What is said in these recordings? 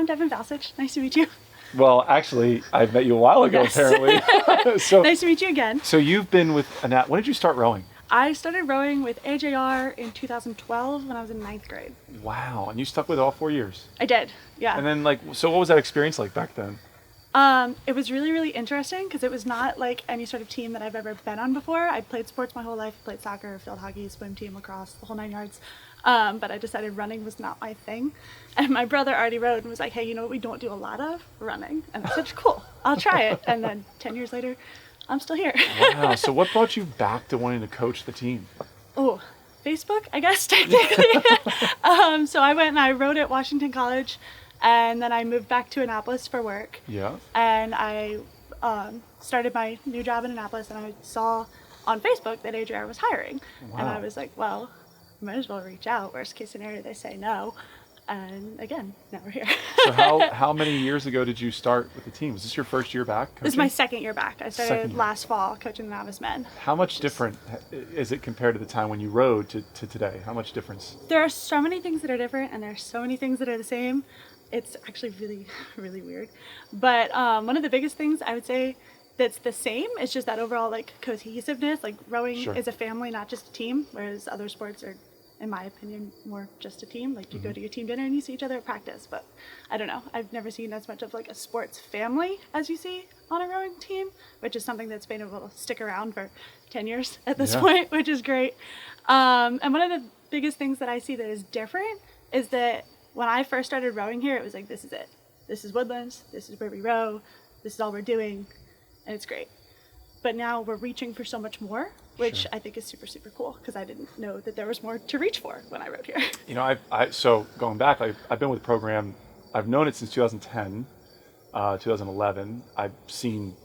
I'm Devin. Nice to meet you. Well, actually, I met you a while ago, Yes. apparently. So Nice to meet you again. So you've been with when did you start rowing? I started rowing with AJR in 2012 when I was in 9th grade. Wow, and you stuck with it all 4 years. I did, yeah. And then, so what was that experience like back then? It was really, really interesting because it was not like any sort of team that I've ever been on before. I played sports my whole life, played soccer, field hockey, swim team, lacrosse, the whole 9 yards. But I decided running was not my thing. And my brother already rowed and was like, hey, you know what we don't do a lot of? Running. And I said, cool, I'll try it. And then 10 years later, I'm still here. Wow, so what brought you back to wanting to coach the team? Oh, Facebook, I guess, technically. So I went and I rowed at Washington College, and then I moved back to Annapolis for work. Yeah. And I started my new job in Annapolis, and I saw on Facebook that AJR was hiring. Wow. And I was like, well, I might as well reach out. Worst case scenario, they say no. And again, now we're here. So how many years ago did you start with the team? Was this your first year back coaching? This is my second year back. I started Second year. last fall coaching the novice men. How much different is it compared to the time when you rowed to today? How much difference? There are so many things that are different, and there are so many things that are the same. It's actually really, really weird. But one of the biggest things I would say that's the same is just that overall cohesiveness. Like rowing Sure. is a family, not just a team, whereas other sports are, in my opinion, more just a team. Like you go to your team dinner and you see each other at practice. But I don't know. I've never seen as much of like a sports family as you see on a rowing team, which is something that's been able to stick around for 10 years at this point, which is great. And one of the biggest things that I see that is different is that when I first started rowing here, it was like, this is it. This is Woodlands. This is where we row. This is all we're doing. And it's great. But now we're reaching for so much more, which I think is super, super cool because I didn't know that there was more to reach for when I rowed here. You know, so going back, I've been with the program. I've known it since 2010, 2011. I've seen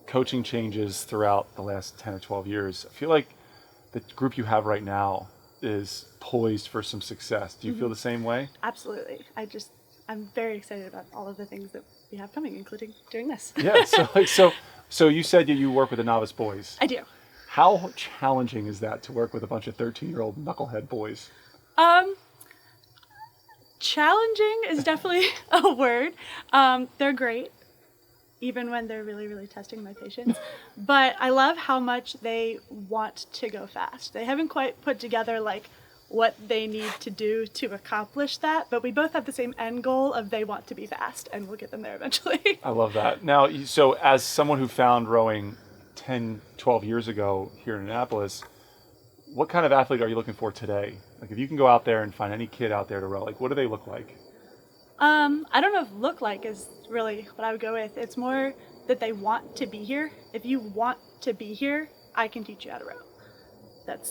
coaching changes throughout the last 10 or 12 years. I feel like the group you have right now is poised for some success. Do you feel the same way? Absolutely. I'm very excited about all of the things that we have coming, including doing this. Yeah. So you said that you work with the novice boys. I do. How challenging is that to work with a bunch of 13-year-old knucklehead boys? Challenging is definitely a word. They're great, even when they're really, really testing my patience. But I love how much they want to go fast. They haven't quite put together like what they need to do to accomplish that, but we both have the same end goal of they want to be fast, and we'll get them there eventually. I love that. Now, so as someone who found rowing 10, 12 years ago here in Annapolis, what kind of athlete are you looking for today? Like if you can go out there and find any kid out there to row, like what do they look like? I don't know if look like is really what I would go with. It's more that they want to be here. If you want to be here, I can teach you how to row. That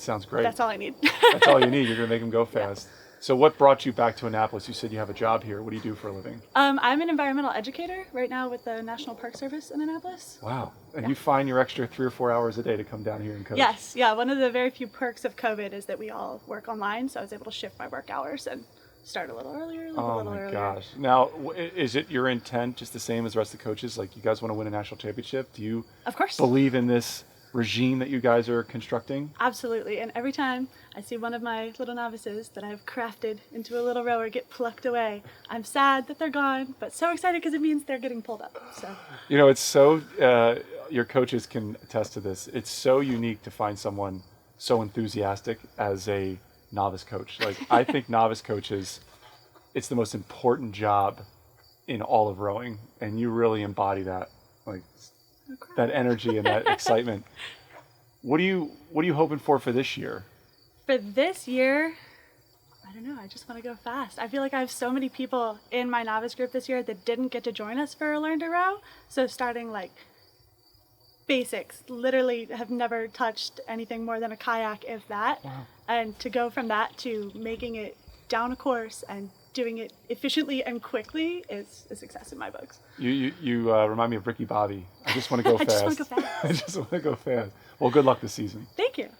sounds great. That's all I need. That's all you need. You're going to make them go fast. Yeah. So what brought you back to Annapolis? You said you have a job here. What do you do for a living? I'm an environmental educator right now with the National Park Service in Annapolis. Wow. And you find your extra 3 or 4 hours a day to come down here and coach? Yes. Yeah. One of the very few perks of COVID is that we all work online. So I was able to shift my work hours and start a little earlier, leave a little earlier. Oh my gosh. Now, is it your intent just the same as the rest of the coaches? Like you guys want to win a national championship? Do you of course believe in this regime that you guys are constructing? Absolutely. And every time I see one of my little novices that I've crafted into a little rower get plucked away, I'm sad that they're gone, but so excited because it means they're getting pulled up. So you know, it's so your coaches can attest to this. It's so unique to find someone so enthusiastic as a novice coach. Like I think novice coaches, it's the most important job in all of rowing, and you really embody that. Like that energy and that excitement. What are you hoping for this year? For this year, I don't know. I just want to go fast. I feel like I have so many people in my novice group this year that didn't get to join us for Learn to Row. So starting like basics, literally have never touched anything more than a kayak, if that. Wow. And to go from that to making it down a course and doing it efficiently and quickly is a success in my books. You remind me of Ricky Bobby. I just want to go fast. I just want to go fast. I just want to go fast. Well, good luck this season. Thank you.